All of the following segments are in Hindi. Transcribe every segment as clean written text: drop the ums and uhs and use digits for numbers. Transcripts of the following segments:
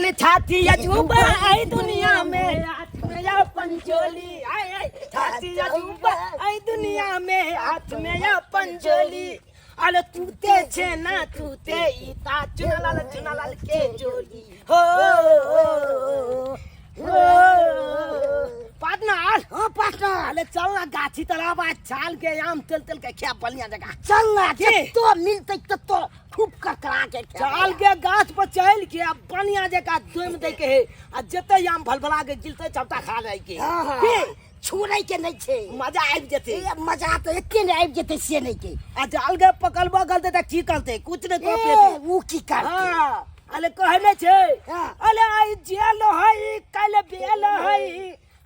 अरे छाती अजूबा आई दुनिया में हाथ में या पंचोली आए छाती अजूबा आई दुनिया में हाथ में या पंचोली अरे तूते छे ना तूते इता चुनालाल के जोली हो पार्टनर हाँ पार्टनर अरे चल ना गाछी तरफ आज चाल के आम तेल के क्या बलिया जगह चल ना तो मिलते तो खूब ककरा के चाल के गाछ पर चल के अब बनिया जगह दोम दे के आ जते आम भलभला के जिलते चपटा खा जाए के छोड़े के नहीं छे मजा आबि जते मजा तो एके ने आबि जते से नहीं के आ जाल के पकड़बा गलते त की करते कुछ नहीं कर पेते वो की करते हां अले कहले छे अले आई जेल हई कल बेल हई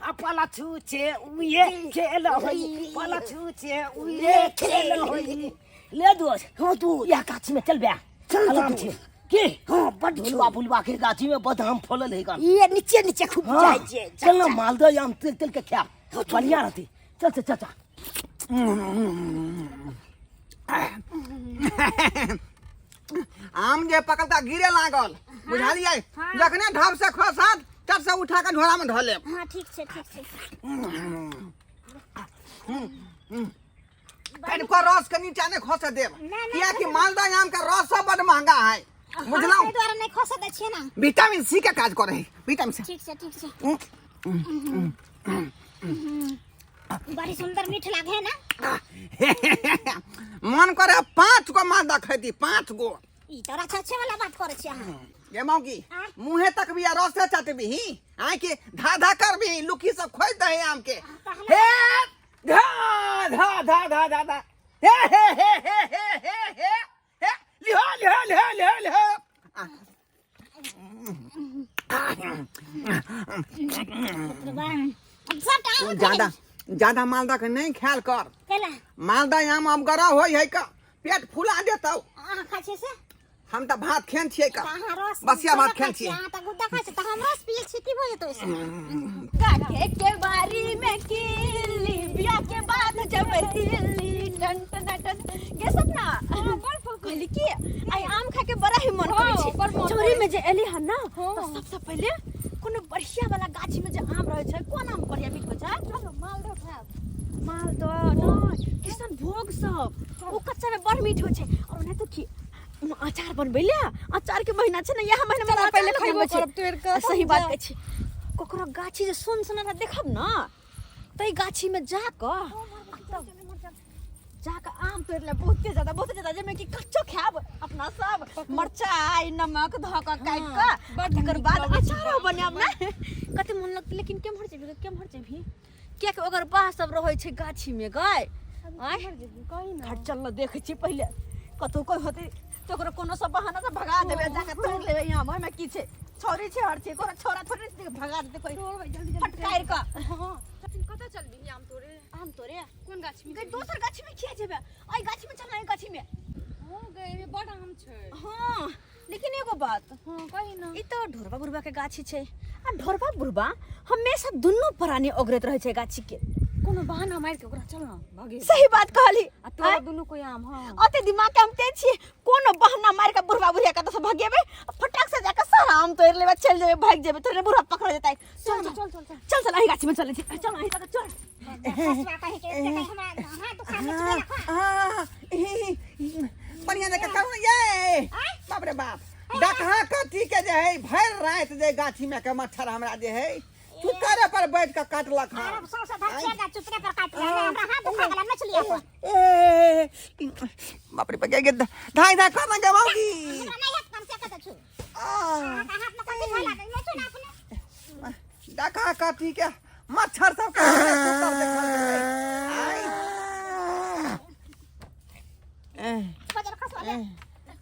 अपला छूचे उये खेल हई पला छूचे उये खेल हई ले दोस्त हो तू या गाछ में चल बे चल छे के हां बड झुलवा बुलवा के गाछी में बदाम फलल है का ये नीचे नीचे खूब जाय छे चल ना मालदा आम तेल के खा बढ़िया रहती चल आम जे पकलता गिरे लागल बुझालिए जखने ढब से खसात तब से उठा के झोला में धले हां ठीक छे कहीं को रस के नीचे ने खसे देब किया कि मालदा आम का रस सब बड़ महंगा है बुझलौ ए द्वारा नहीं खसे दे छे ना विटामिन सी का काज करे है विटामिन सी ठीक छे बड़ी सुंदर मीठ लागे ना मन करे 5 गो मालदा खैती 5 गो ई तोरा छछे वाला बात करे छे ये मौगी मुंहे तक भी रस चाटबी आय के धा करबी लुकी सब खोज दे आम के हे धा हे लिहो ज्यादा मालदा के नहीं ख्याल कर मालदा आम अब गरा होई है का पेट फुला देतौ खाछे से हम त भात खेन छिए का बसिया भात खेन छिए त गुद्दा खाछे त हम रस पिए छी की भए तो काटे के बारी में कीली बिया के बाद जब दिल्ली टन टन टन के सपना बड़ फल कहली की आई आम खा के बड़ा ही मन करे छै चोरी में जे एली हन ना तो सबसे पहले कोनो बढ़िया वाला गाछी में जे आम रहे छै कोन आम बढ़िया मीठ होय छै मालदह खाब मालदह न किसान भोग सब ओ कच्चा में बड़ मीठ होय छै और नहीं तो की अचार बनबै ले अचार के महीना छै ना यह महीना में पहले खइबो छै सही बात छै कोकरो गाछी जे सुन सुना देखब ना तई गाछी में जाके आम तोड़ ले बहुते ज्यादा जे में कि कच्चो खाब अपना सब मिर्चाई नमक धक काट के तकर बाद अचार बनाब ना कते मन लगत लेकिन केम हर जेबी के अगर बाह सब रहै छै गाछी में गय आय कहि ना हट चल देखे छी पहले कतो कोई होते तो ओकरा कोनो सब बहाना से भगा देबे जाके तोड़ लेबे यहाँ में की छै छोरी छै हर छै कोनो छोरा थोड़ी भगा देते कोई जल्दी फटकाएर का हां कत चलबी आम तोरे कोन गाछी में दोसर गाछी में किया जेबे आई गाछी में चलना है गाछी में हां गए में बड़ आम छै हां लेकिन एगो बात हां कहि ना ई तो ढोरबा गुरबा के गाछी छै आ ढोरबा गुरबा हमेशा दुन्नु प्राणी ओगरत रहे छै गाछी के कोनो बहाना मार के ओकरा चल ना भागे सही बात कहली आ तो दुनु कोई आम हां अते दिमाग के हम ते छी कोनो बहाना मार के बुढ़वा बुढ़िया कत से भागेबे फटाक से जाके सारा आम तोड़ लेबे चल जेबे भाग जेबे तोरे बुढ़वा पकड़ जेतै चल अही गाछी में चले छी चल अही तक चल फसवा कहि के हमरा हां तो खा बढ़िया जगह करू ये बाप रे बाप डकहा कथी के जे है भर रात जे गाछी में के मच्छर हमरा जे है चुतरे पर बैठ के काटलक हां चुतरे पर काट हमरा हाथ दुखा गेला मछली बाप रे बगे धाई कर ना गवाओगी नहीं हाथ काम से कत छु हाथ में कथी भला नहीं छु ना अपने डकहा कथी के मच्छर सब के सुतर बजर खसवा ले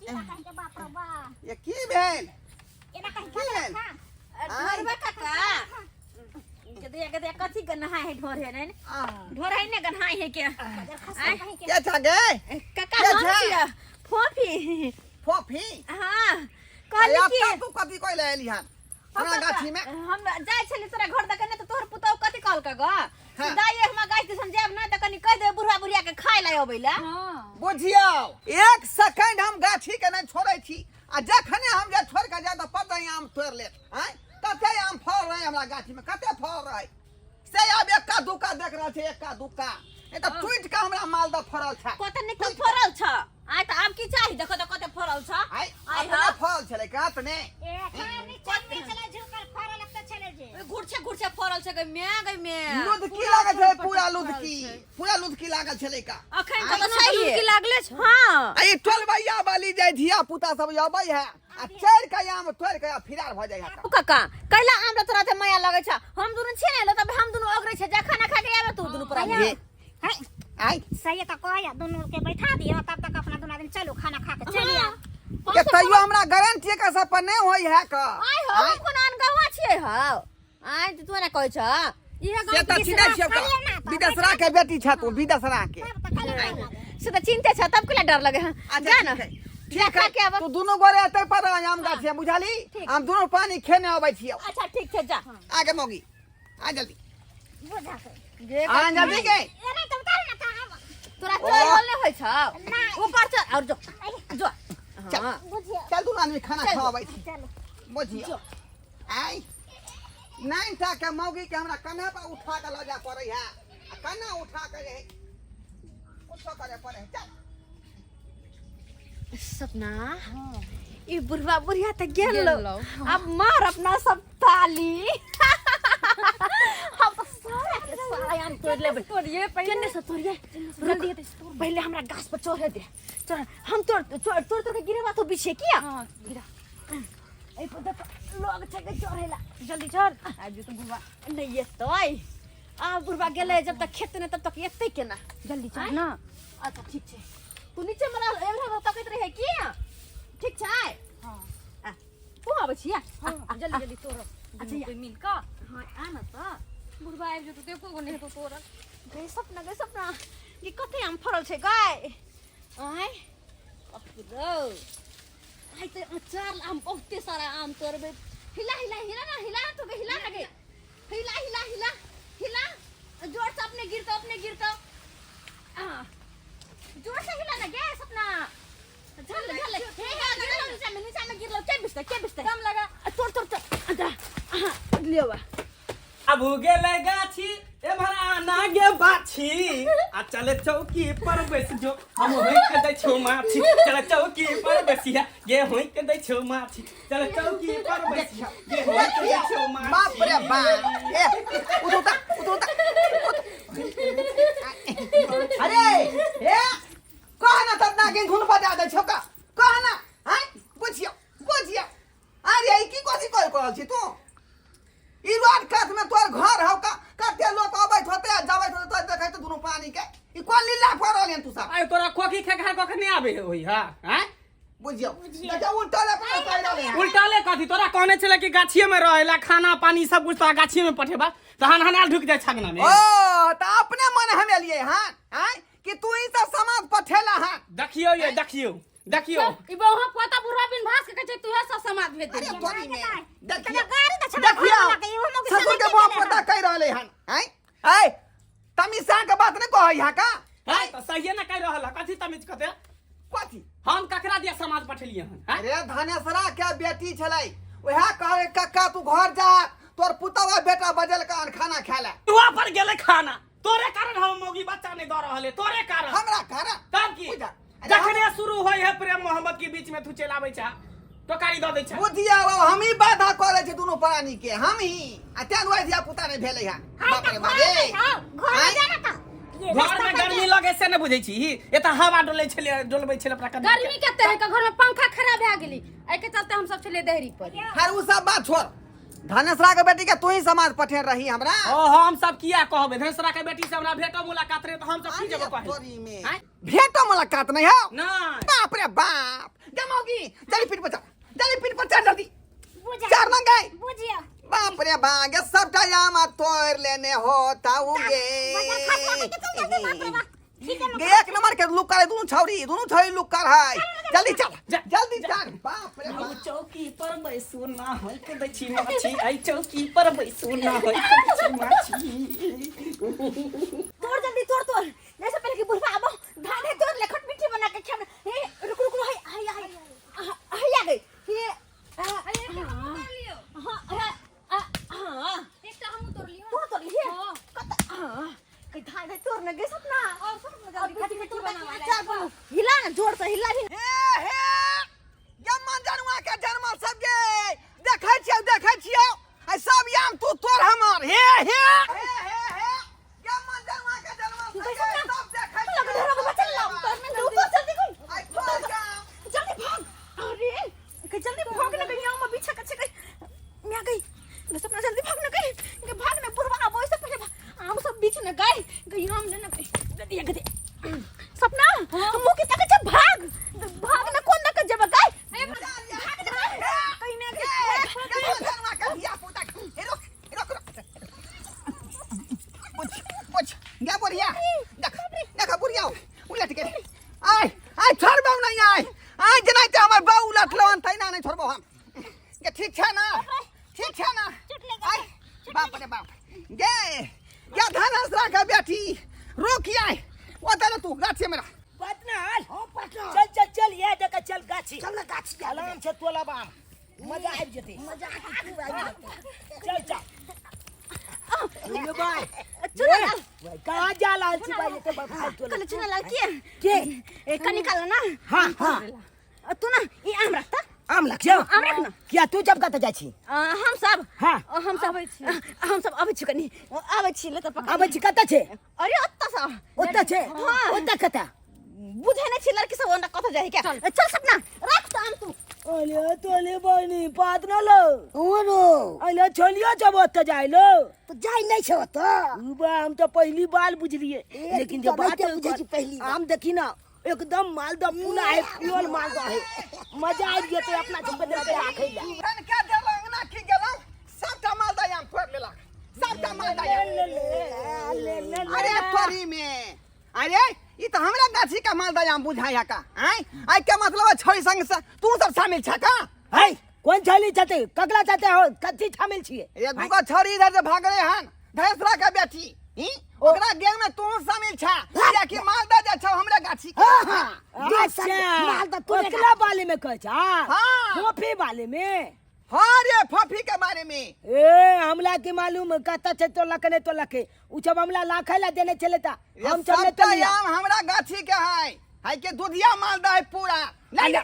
कहीं के बाप रे बा ये की भेल एना कहीं खेल ढोरबा काका के दे कथी के नहाय है ढोर है ने ढोर है ने गनहाय है के क्या था गे काका हम फोफी हां कहली कि तू कथी कोइ ले एली हन हमरा गाछी में हम जाय छली तोरा घर दके ने तो तोहर पुतौ कथी कहल का ग दाई हमरा गाछ दिसन जाब ना त कनी कह दे बुढ़ा बुढ़िया के खाय ले अबै ला बुझियो 1 सेकंड हम गाछी के नहीं छोड़ै छी आ जखने हम जे छोड़ के जाए तो पता ही आम तोड़ ले हैं कते आम फल रहे हमरा गाछी में कते फल रहे से अब एक्का दुक्का देख रहल छै एक्का दुक्का ए त टूट के हमरा मालदा फरल छै कते निकल फरल छ आइ त आब की चाही देखो त कते फरल छ आइ अपने फल छले का तने ए खानी चलनी चला झुकर फरल लगता चले जे घुरछे घुरछे फरल छ गई मैं लुदकी लागल छै पूरा लुदकी लागल छले का अखन त सही की लागले छ हां आई टोलबैया वाली जाय धिया पुता सब आबै है आ चढ़ के आम तोड़ के फिरार भ जाय है काका कैला आम तोरा त माया लगे छ हम दुनु छिने ल तब हम दुनु अगरे छ जा खाना खा के आबे तू दुनु पर आबे आई सही तो कहया दोनों के बैठा दियो तब तक अपना दोनों दिन चलो खाना खा के चलिया के तइयो हमरा गारंटी के सब पर नहीं होई है का आइ हम कोन अन गवा छिए हां आइ त तोरा कहै छ इहे से त चिन्है छियै का विदेशरा के बेटी छ तू विदेशरा के से त चिंते छ तब केला डर लगे जा न ठीक है तू दोनों गोरे एते पर आम गाछ है बुझाली हम दोनों पानी खेने आबै छियै अच्छा ठीक छै जा आगे मोगी आ जल्दी बुझा के आ जल्दी के अरे तुम उतार ना था तोरा चोर होले होय छ ऊपर चल और जो चल बुझिया चल तू आदमी खाना खाबै छी चलो बुझियो आई नाइन टा के मौगी के हमरा कन्हा पर उठा के ल जा पड़ै है आ कन्हा उठा के रहे कुछो करे पड़े चल सपना ई बुढ़वा बुढ़िया त गेल अब मार अपना सब ताली हम तो सारा के सारा आम तोड़ लेबे तोड़िए पहले से तोड़िए जल्दी पहले हमरा गाछ पर चढ़े दे चढ़ हम तोड़ के गिरेबा तो पीछे किया हां गिरा ए पर लोग छके चढ़ेला जल्दी चढ़ आज तो बुढ़वा नहीं एतै आ बुढ़वा गेले जब तक खेत ने तब तक एतै केना जल्दी चढ़ ना अच्छा ठीक छै तू नीचे मरा एवरा तकैत रहे किया ठीक छै हां तू आबै छिया जल्दी जल्दी तोड़ अच्छा कोई मिल का हां आ न त बुढ़वा आबि जतो देखो को नहीं तो तोड़ गए सपना ये कते आम फरल छै गाय आय अपुरो आइ त चार आम बहुते सारा आम तोड़बे हिला ना तो हिला ना गे हिला जोर से अपने गिरतो जोर से हिला ना गे सपना झल हे नीचे में गिरलो के बिस्ते कम लगा तोड़ अच्छा लियोवा अब गेले गाछी ए भरा ना गे बाछी आ चले चौकी पर बैस जो हम होई के दै छौ माछी चले चौकी पर बैसिया गे होई के दै छौ माछी चले चौकी पर बैसिया गे होई के दै छौ माछी बाप रे बाप ए उठोता अरे ए कहना त ना के धुन बजा दे छौका कहना हैं बुझियो अरे ई की कोसी कहल छी तू ई रोड कात में तोर घर हौ का कते लोग आबैत होते जाबैत होते तो देखै त दुनु पानी के ई कोन लीला फरल तू सब आइ तोरा खोखी खेखा कखने आबे होई हा हैं बुझियो देखा उल्टाले पर कह रहले हैं उल्टाले कथी तोरा कहने छले कि गाछिए में रहेला खाना पानी सब कुछ तो गाछिए में पठेबा तहन हनाल ढुक जाय छगना में ओ त अपने मन हमे लिए हां हैं कि तू ई सब समाज पठेला हां देखियो ई बहु पता बुढ़वा बिन भास के कहै तू है सब समाज भेज दे अरे तोरी में गाड़ी तो छड़ा देखियो ससुर के बाप पता कह रहले हन हैं ए तमीसा के बात न कहै हा का हां त सहिए न कह रहल कथी तमीज कते कथी हम ककरा दिया समाज पठेलिए हन अरे धनेसरा के बेटी छलै ओहा कहे कक्का तू घर जा तोर पुतवा बेटा बजल का खाना खाला तुआ पर गेले खाना तोरे कारण हम मोगी बच्चा नहीं द रहले तोरे कारण हमरा कारण तब की जखने शुरू होय है प्रेम मोहब्बत के बीच में तू चलाबै छ टोकारी द दै छ बुधिया हम ही बाधा करे छै दुनु प्राणी के हम ही आ तेन ओइ दिया पुता नहीं भेलै हा बाप रे बाप रे घर जाना था घर में गर्मी लगे से न बुझै छी एता हवा डोलै छले डोलबै छले प्रकार गर्मी कते है घर में पंखा खराब भए गेली ए के चलते हम सब चले देहरी पर फिर उ सब बात छोड़ धनेसरा के बेटी के तू ही समाज पठे रही हमरा ओ हम सब किया कहबे धनेसरा के बेटी से हमरा भेटो मुलाकात रे तो हम सब की जगह कहे तोरी में भेटो मुलाकात नहीं हो नहीं बाप रे बाप जमोगी जल्दी पीठ पर चढ़ जल्दी बुझा चार ना गए बुझिया बाप रे बाप ये सबटा यामा तोड़ लेने होता हुए एक नंबर के लुक करे दोनों छौरी लुक कर है जल्दी चल बाप रे हम चौकी पर बैसू ना होय के दै छी माछी आई चौकी पर बैसू ना होय के दै छी माछी तोड़ जल्दी तोड़ जैसे पहले की बुढ़वा अब धाने तोड़ ले खट मिट्टी बना के खाना हे रुक हाय आ गई अपने सपना जल्दी भागना गई इनके भागना बुढ़वा अब इससे पहले आम सब बीच में गई गई आम लेना गई गदी गदी सपना मुंह की तक जब भागना कौन ना कर जब गई भाग दे कहीं ना क्या बुढ़िया देखा बुढ़िया उलट के आय आय छोड़बो नहीं आय आय जनाई ते हमर बा उलट लवन तैना नहीं छोड़बो हम के ठीक छै ना आय बाप रे बाप गे क्या धनस रखा बेटी रोकी आय ओतले तू गाछे मेरा पटनाल चल चल चल ये देखा चल गाछी चल ना गाछी आराम से तोला बाम मजा आ जते चल चल ले भाई चुना कहां जा लाल छी भाई ये तो भाई तो कल चुना लाल के का निकाल ना हां हां तू ना ये आम रखता आम लख जाओ आम रख ना क्या तू जब कत जाइ छी हम सब हां हम सब आबै छी कनी आबै छी ले त पका आबै छी कत छे अरे ओत्ता सा ओत्ता छे ओत्ता कत बुझे नहीं छी लड़की सब ओंडा कत जाय क्या चल सपना रख तो आम तू अले तोले बनी बात न लो ओनो अले चलियो जब ओत्ता जाय लो तो जाय नहीं छे ओत्ता बा हम तो पहली बार बुझलिए लेकिन जब बात बुझे छी पहली आम देखी ना एकदम मालदा पूरा है प्योर मालदा है मजा आ गया तो अपना सब बदल के राखै ला रन क्या देलंग ना की गेलंग सबटा मालदा याम फोड़ लेलक सबटा मालदा याम अरे तोरी में अरे ई तो हमरा गाछी का मालदा याम बुझाया का आय आय के मतलब छोरी संग से तू सब शामिल छ का है कौन छली छते ककला छते हो कथि शामिल छिए ये दुगो छोरी इधर से भाग रहे हन भैंसरा का बेटी ही ओकरा गैंग में तू शामिल छ या कि मालदा जे छ हमरा गाछी का अच्छा मालदा तू अकेला वाले में कह छ हां फोफी वाले में हां रे फफी के बारे में ए हमला की मालूम कत छे तो लखने तो लखे उ जब हमला लाखै ला देने चले ता हम चले तो याम हमरा गाछी के है के दुधिया मालदा है पूरा ले ले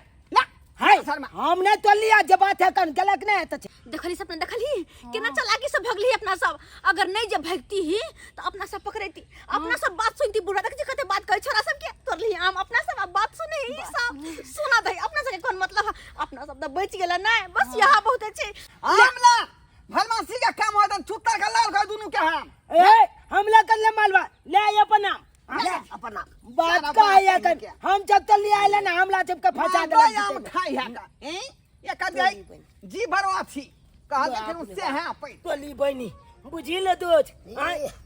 है हमने तो लिया जब बात है कन गलत नहीं है तो देखली सपना देखली केना चलाकी से भगली अपना सब अगर नहीं जब भगती ही तो अपना सब पकड़ती अपना सब बात सुनती बुढ़ा तक कहते बात करे छोरा सब के तोरली हम अपना सब बात सुने ही सब सुना दे अपना सब के कौन मतलब अपना सब तो बच गेला ना बस यहां बहुत अच्छे हमला भलमासी का काम होता छुट्टा का लाल का दोनों के हम ए हमला कर ले मालवा ले आय अपन नाम ले अपन नाम बात का आया कर हम जब तक ले आइला ना हमला जब का फंसा दे हम खाई है का ये का जाई जी भरवा थी कहा लेकिन उससे है पे तोली बहनी बुझी ले दोस्त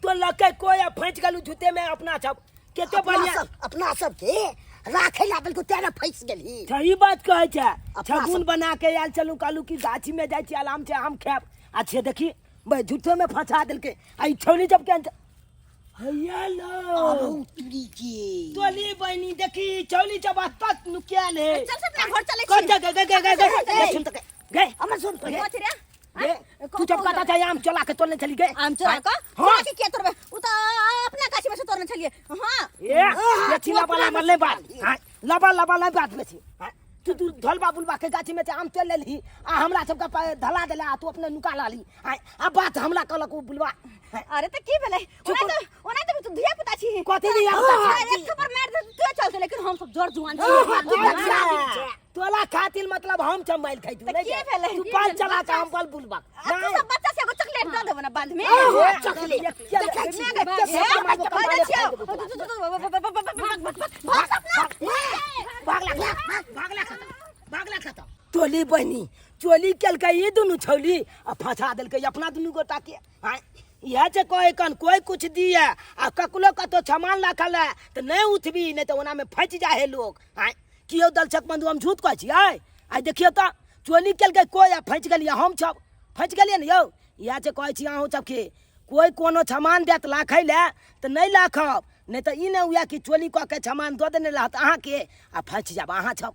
तो लके कोई फंस गलु झूते में अपना सब केते बढ़िया अपना सब के राखे ला बिल्कुल तेरा फंस गेली सही बात कहै छै छगुन बना के आयल चलू कालू की गाछी में जाय छी आराम से आम खाब अच्छे देखी भाई झूठे में फंसा देलके आई छोली जब के हैया लो तुरी के तोली बहनी देखी चौली जब तक नुकियाल है चल सपना घर चले कौन जगह गए सुन तक गए हमरा सुन छी तू जब कहता था आम चला के तोड़ने चली गए आम चला का हां के क्या तोड़बे उ तो अपना गाछी में से तोड़ने चलिए हां ये चिला वाला मरले बात लबा बात में छी तू धलबा बुलबा के गाछी में से आम तोड़ लेली आ हमरा सब का धला देला तू अपने नुका लाली आ बात हमला कहलक बुलबा अरे तो की भेले ओना तो तू धिया पुता छी कथि दिया पुता एक थप्पड़ मार दे तू चलते लेकिन हम सब जोर जुआन छी तोला खातिर मतलब हम चमाइल खाइ तू नहीं तू पाल चला के हम बल बुलबा तू सब बच्चा से एगो चॉकलेट दे देबो ना बाद में चॉकलेट भागला खता तोली बहनी चोली केलकै ये दुनु छौली आ फंसा देलकै अपना दुनु गोटा के यह जे कहे कन कोई कुछ दिए आ ककलो कतो सामान रखल है तो नहीं उठबी नहीं तो ओना में फंस जाए है लोग कियो दलछक बंधु हम झूठ कहै छियै आई देखियो तो चोली केलकै कोई आ फंस गेलिए हम सब फंस गेलिए ने यौ यह जे कहै छी अहूँ सबके कोई कोनो सामान देत लाखै ले तो नहीं लाखब नहीं तो ई नहीं हुआ कि चोली कह के सामान दो देने रहत अहाँ के आ फंस जाब अहाँ सब